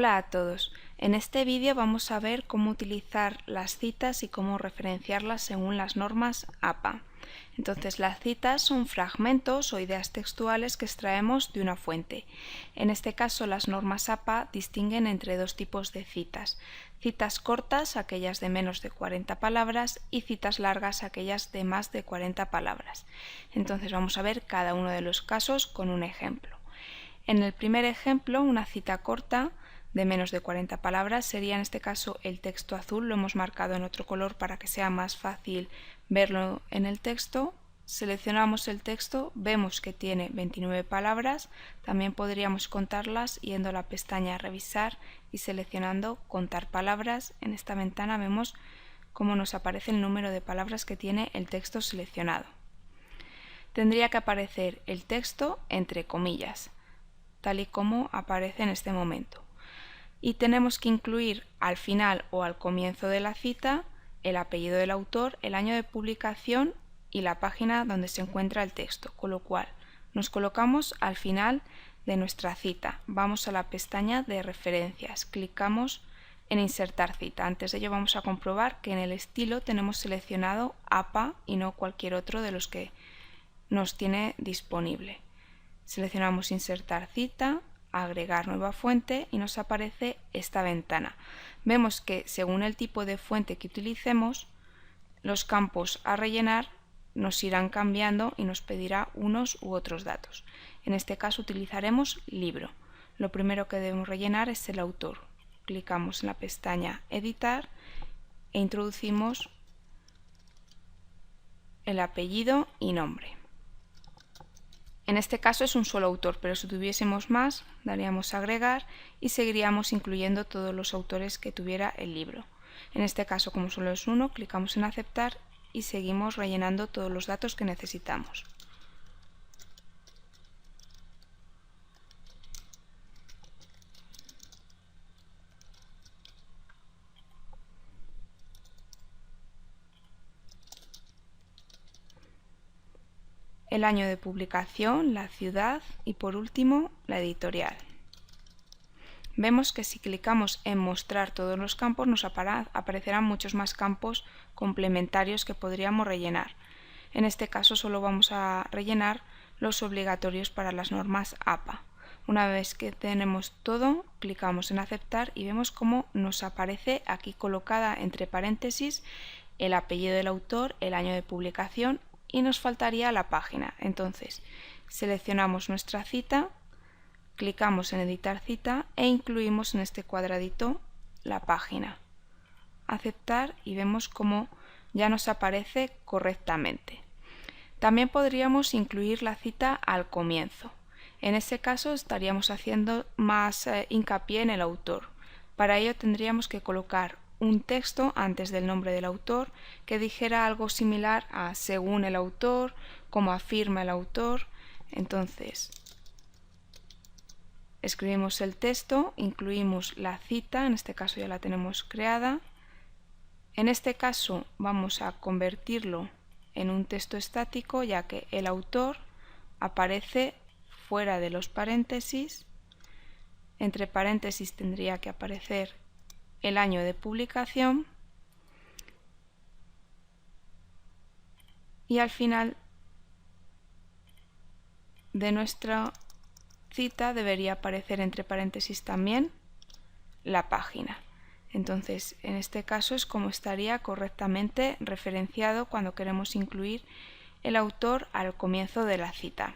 Hola a todos. En este vídeo vamos a ver cómo utilizar las citas y cómo referenciarlas según las normas APA. Entonces, las citas son fragmentos o ideas textuales que extraemos de una fuente. En este caso, las normas APA distinguen entre dos tipos de citas. Citas cortas, aquellas de menos de 40 palabras, y citas largas, aquellas de más de 40 palabras. Entonces, vamos a ver cada uno de los casos con un ejemplo. En el primer ejemplo, una cita corta de menos de 40 palabras sería en este caso el texto azul. Lo hemos marcado en otro color para que sea más fácil verlo en el texto. Seleccionamos el texto, vemos que tiene 29 palabras. También podríamos contarlas yendo a la pestaña Revisar y seleccionando Contar palabras. En esta ventana vemos cómo nos aparece el número de palabras que tiene el texto seleccionado. Tendría que aparecer el texto entre comillas, tal y como aparece en este momento. Y tenemos que incluir al final o al comienzo de la cita el apellido del autor, el año de publicación y la página donde se encuentra el texto, con lo cual nos colocamos al final de nuestra cita. Vamos a la pestaña de referencias, clicamos en insertar cita. Antes de ello vamos a comprobar que en el estilo tenemos seleccionado APA y no cualquier otro de los que nos tiene disponible. Seleccionamos insertar cita, agregar nueva fuente y nos aparece esta ventana. Vemos que según el tipo de fuente que utilicemos, los campos a rellenar nos irán cambiando y nos pedirá unos u otros datos. En este caso utilizaremos libro. Lo primero que debemos rellenar es el autor. Clicamos en la pestaña Editar e introducimos el apellido y nombre. En este caso es un solo autor, pero si tuviésemos más, daríamos a agregar y seguiríamos incluyendo todos los autores que tuviera el libro. En este caso, como solo es uno, clicamos en aceptar y seguimos rellenando todos los datos que necesitamos. El año de publicación, la ciudad y por último la editorial. Vemos que si clicamos en mostrar todos los campos nos aparecerán muchos más campos complementarios que podríamos rellenar. En este caso solo vamos a rellenar los obligatorios para las normas APA. Una vez que tenemos todo, clicamos en aceptar y vemos cómo nos aparece aquí colocada entre paréntesis el apellido del autor, el año de publicación y nos faltaría la página. Entonces seleccionamos nuestra cita, clicamos en editar cita e incluimos en este cuadradito la página. Aceptar y vemos cómo ya nos aparece correctamente. También podríamos incluir la cita al comienzo. En este caso estaríamos haciendo más hincapié en el autor. Para ello tendríamos que colocar un texto antes del nombre del autor que dijera algo similar a según el autor, como afirma el autor. Entonces escribimos el texto, incluimos la cita, en este caso ya la tenemos creada. En este caso vamos a convertirlo en un texto estático, ya que el autor aparece fuera de los paréntesis. Entre paréntesis tendría que aparecer el año de publicación y al final de nuestra cita debería aparecer entre paréntesis también la página. Entonces, en este caso es como estaría correctamente referenciado cuando queremos incluir el autor al comienzo de la cita.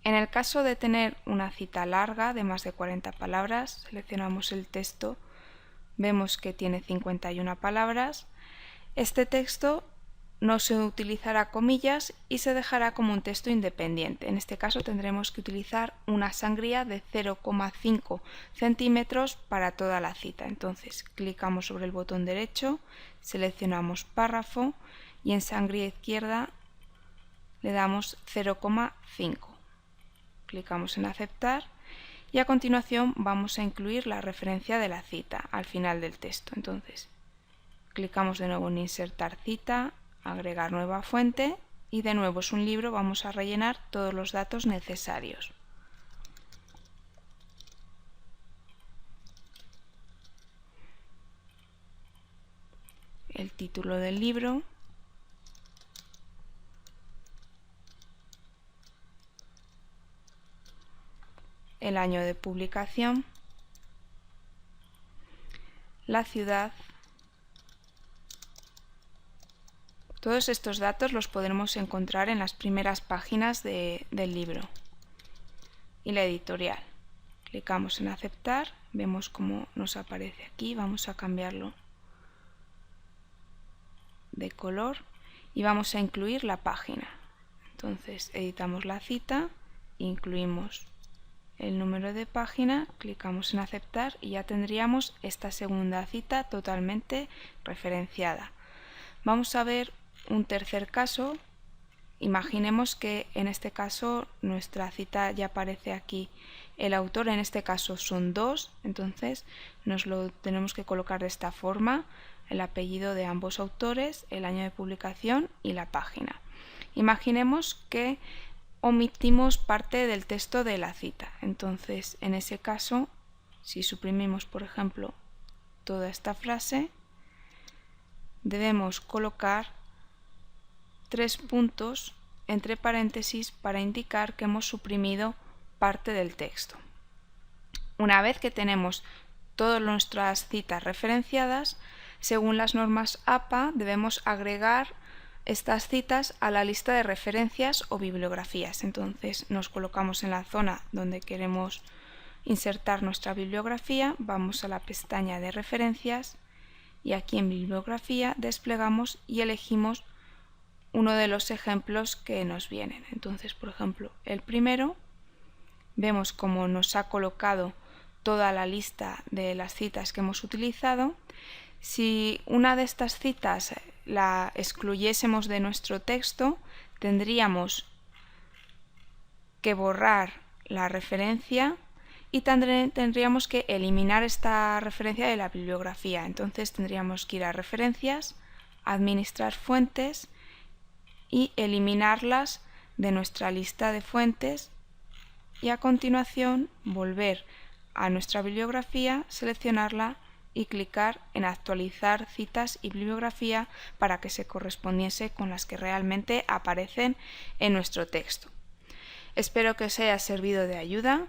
En el caso de tener una cita larga de más de 40 palabras, seleccionamos el texto, vemos que tiene 51 palabras. Este texto no se utilizará comillas y se dejará como un texto independiente. En este caso tendremos que utilizar una sangría de 0,5 centímetros para toda la cita. Entonces clicamos sobre el botón derecho, seleccionamos párrafo y en sangría izquierda le damos 0,5. Clicamos en aceptar y a continuación vamos a incluir la referencia de la cita al final del texto. Entonces clicamos de nuevo en insertar cita, agregar nueva fuente y de nuevo es un libro, vamos a rellenar todos los datos necesarios. título del libro, el año de publicación, la ciudad. Todos estos datos los podremos encontrar en las primeras páginas del libro. Y la editorial. Clicamos en aceptar, vemos cómo nos aparece aquí, vamos a cambiarlo de color y vamos a incluir la página. Entonces editamos la cita, incluimos el número de página, clicamos en aceptar y ya tendríamos esta segunda cita totalmente referenciada. Vamos a ver un tercer caso. Imaginemos que en este caso nuestra cita ya aparece aquí. El autor en este caso son dos, entonces nos lo tenemos que colocar de esta forma: el apellido de ambos autores, el año de publicación y la página. Imaginemos que omitimos parte del texto de la cita. Entonces, en ese caso, si suprimimos, por ejemplo, toda esta frase, debemos colocar 3 puntos entre paréntesis para indicar que hemos suprimido parte del texto. Una vez que tenemos todas nuestras citas referenciadas, según las normas APA, debemos agregar estas citas a la lista de referencias o bibliografías. Entonces nos colocamos en la zona donde queremos insertar nuestra bibliografía, vamos a la pestaña de referencias y aquí en bibliografía desplegamos y elegimos uno de los ejemplos que nos vienen. Entonces, por ejemplo, el primero, vemos cómo nos ha colocado toda la lista de las citas que hemos utilizado. Si una de estas citas la excluyésemos de nuestro texto, tendríamos que borrar la referencia y tendríamos que eliminar esta referencia de la bibliografía. Entonces tendríamos que ir a referencias, administrar fuentes y eliminarlas de nuestra lista de fuentes y a continuación volver a nuestra bibliografía, seleccionarla y clicar en actualizar citas y bibliografía para que se correspondiese con las que realmente aparecen en nuestro texto. Espero que os haya servido de ayuda.